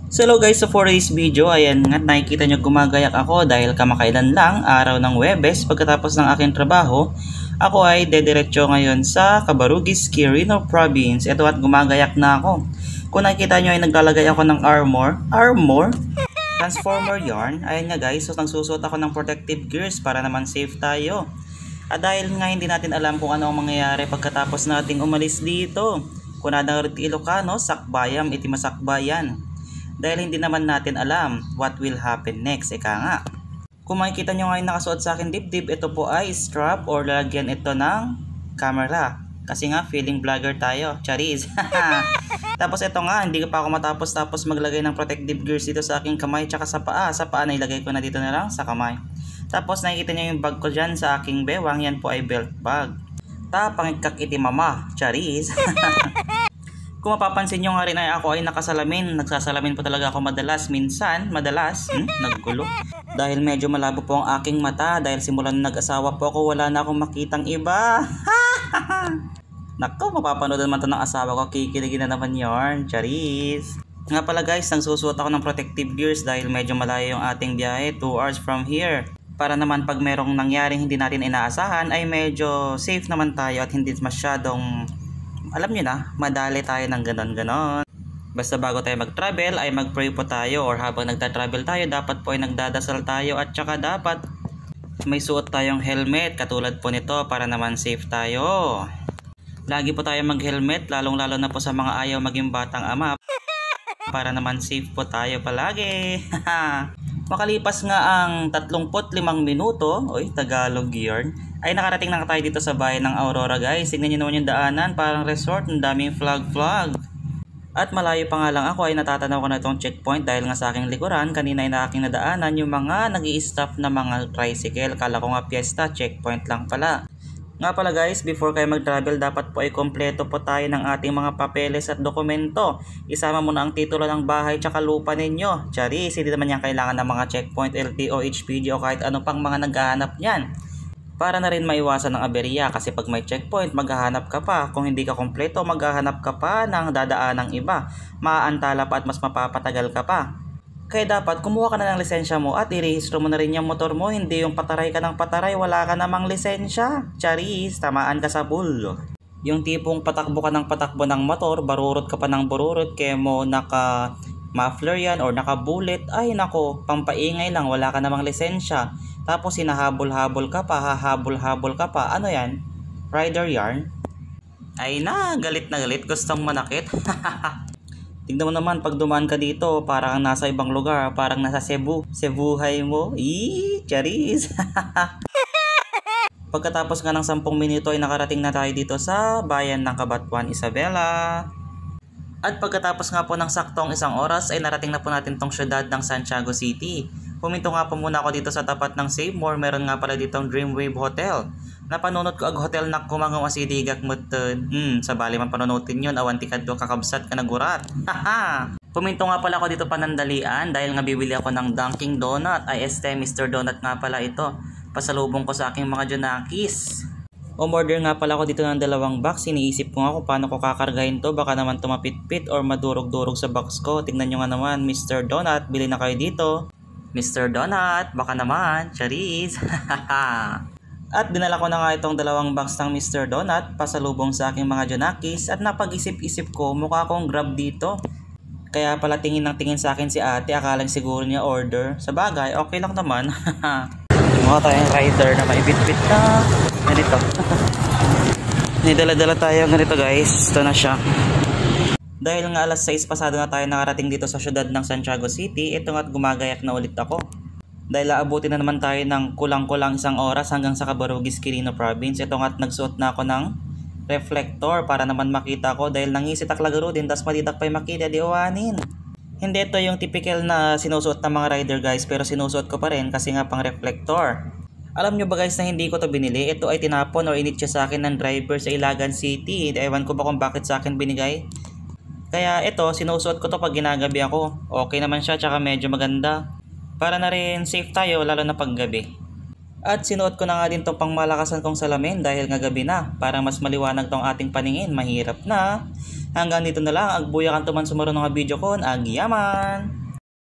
So hello guys, so for this video, ayan nga nakikita nyo gumagayak ako dahil kamakailan lang, araw ng Huwebes, pagkatapos ng aking trabaho, ako ay dediretso ngayon sa Cabarugis, Quirino Province. Ito at gumagayak na ako. Kung nakikita nyo ay naglalagay ako ng armor, transformer yarn. Ayan nga guys, so nagsusuot ako ng protective gears para naman safe tayo. At dahil nga hindi natin alam kung ano ang mangyayari pagkatapos nating umalis dito. Kung nadang Ilocano, sakbayam, iti masakbayan. Dahil hindi naman natin alam what will happen next, ika nga. Kung makikita nyo ngayon nakasuot sa akin dibdib, ito po ay strap or lalagyan ito ng camera. Kasi nga feeling vlogger tayo, charis. Tapos ito nga, hindi pa ako matapos maglagay ng protective gears dito sa aking kamay tsaka sa paa. Sa paa na ilagay ko na dito na lang sa kamay. Tapos nakikita nyo yung bag ko dyan sa aking bewang, yan po ay belt bag. Pangikak iti mama, charis. Kung mapapansin nyo nga rin ay ako ay nakasalamin. Nagsasalamin po talaga ako madalas. Naggulo. Dahil medyo malabo po ang aking mata. Dahil simulan na nag-asawa po ako, wala na akong makitang iba. Nako, mapapanood naman ito ng asawa ko. Kikiligin na naman yarn. Charis. Nga pala guys, nagsusuot ako ng protective gears dahil medyo malayo yung ating biyahe. 2 hours from here. Para naman pag merong nangyaring hindi natin inaasahan ay medyo safe naman tayo at hindi masyadong, alam nyo na, madali tayo ng ganon. Basta bago tayo mag-travel ay mag-pray po tayo, or habang nagta-travel tayo dapat po ay nagdadasal tayo, at saka dapat may suot tayong helmet katulad po nito para naman safe tayo. Lagi po tayo mag-helmet, lalong-lalo na po sa mga ayaw maging batang ama, para naman safe po tayo palagi. Makalipas nga ang 35 minuto, Tagalog yarn, ay nakarating na tayo dito sa bayan ng Aurora guys. Tignan nyo naman yung daanan, parang resort, ang daming flag. At malayo pa nga lang ako ay natatanaw ko na itong checkpoint dahil nga sa aking likuran, kanina ay na aking nadaanan yung mga nag-i-staff na mga tricycle. Kala ko nga piyesta, checkpoint lang pala. Nga pala guys, before kayo mag-travel, dapat po ay kompleto po tayo ng ating mga papeles at dokumento. Isama mo na ang titulo ng bahay tsaka lupa ninyo. Charis, hindi naman yan kailangan ng mga checkpoint, LTO, HPG o kahit ano pang mga naghahanap yan. Para na rin maiwasan ng aberya, kasi pag may checkpoint, maghahanap ka pa. Kung hindi ka kompleto, maghahanap ka pa ng dadaan ng iba. Maaantala pa at mas mapapatagal ka pa. Kaya dapat kumuha ka na ng lisensya mo at irehistro mo na rin yung motor mo. Hindi yung pataray ka ng pataray, wala ka namang lisensya. Charis, tamaan ka sa bull. Yung tipong patakbo ka ng patakbo ng motor, barurot ka pa ng barurot, kaya mo naka muffler yan or naka bullet, ay nako, pampaingay lang, wala ka namang lisensya. Tapos hinahabol-habol ka pa, hahabol-habol ka pa. Ano yan? Rider yarn? Ay na, galit na galit, gustong manakit. Tignan mo naman, pag dumaan ka dito, parang nasa ibang lugar, parang nasa Cebu. Cebuhay mo. Charis. Pagkatapos nga ng 10 minuto ay nakarating na tayo dito sa bayan ng Cabanatuan, Isabela. At pagkatapos nga po ng saktong 1 oras ay narating na po natin tong syudad ng Santiago City. Puminto nga po muna ako dito sa tapat ng Save More. Meron nga pala ditong Dreamwave Hotel. Napanunod ko ag hotel na kumangaw asidigak mutod. Sa bali man panunutin yun, awanti kadto kakabsat ka nagurat. Puminto nga pala ako dito panandalian dahil nga bibili ako ng Dunkin Donut. Ay Mr. Donut nga pala ito. Pasalubong ko sa aking mga Junakis. Umorder nga pala ako dito ng 2 box. Iniisip ko nga kung paano ko kakargahin to. Baka naman tumapit-pit or madurog-durog sa box ko. Tingnan nyo nga naman, Mr. Donut, bili na kayo dito. Mr. Donut, baka naman, charis. At dinala ko na nga itong 2 box ng Mr. Donut, pasalubong sa aking mga Junakis. At napag-isip-isip ko, mukha akong grab dito. Kaya pala tingin ng tingin sa akin si ate, akalang siguro niya order. Sa bagay, okay lang naman. Mukha tayong rider na maibit-bit na ganito. Nidala-dala tayo ganito guys, ito na siya. Dahil nga alas 6 pasado na tayo nakarating dito sa syudad ng Santiago City, ito nga't gumagayak na ulit ako. Dahil aabutin na naman tayo ng kulang-kulang 1 oras hanggang sa Cabarugis, Quirino Province. Ito nga't nagsuot na ako ng reflector para naman makita ko dahil nangisit lagaro din, tas malitak pa'y makita di uwanin. Hindi ito yung typical na sinusuot ng mga rider guys, pero sinusuot ko pa rin kasi nga pang reflector. Alam nyo ba guys na hindi ko to binili? Ito ay tinapon or initcha sa akin ng driver sa Ilagan City. Ewan ko ba kung bakit sa akin binigay. Kaya ito, sinusuot ko to pag ginagabi ako. Okay naman siya, tsaka medyo maganda. Para na rin safe tayo, lalo na pag gabi. At sinuot ko na nga din tong pangmalakasan kong salamin dahil nga gabi na. Para mas maliwanag tong ating paningin, mahirap na. Hanggang dito na lang, agbuya kan tuman sumaro ng video ko, agyaman!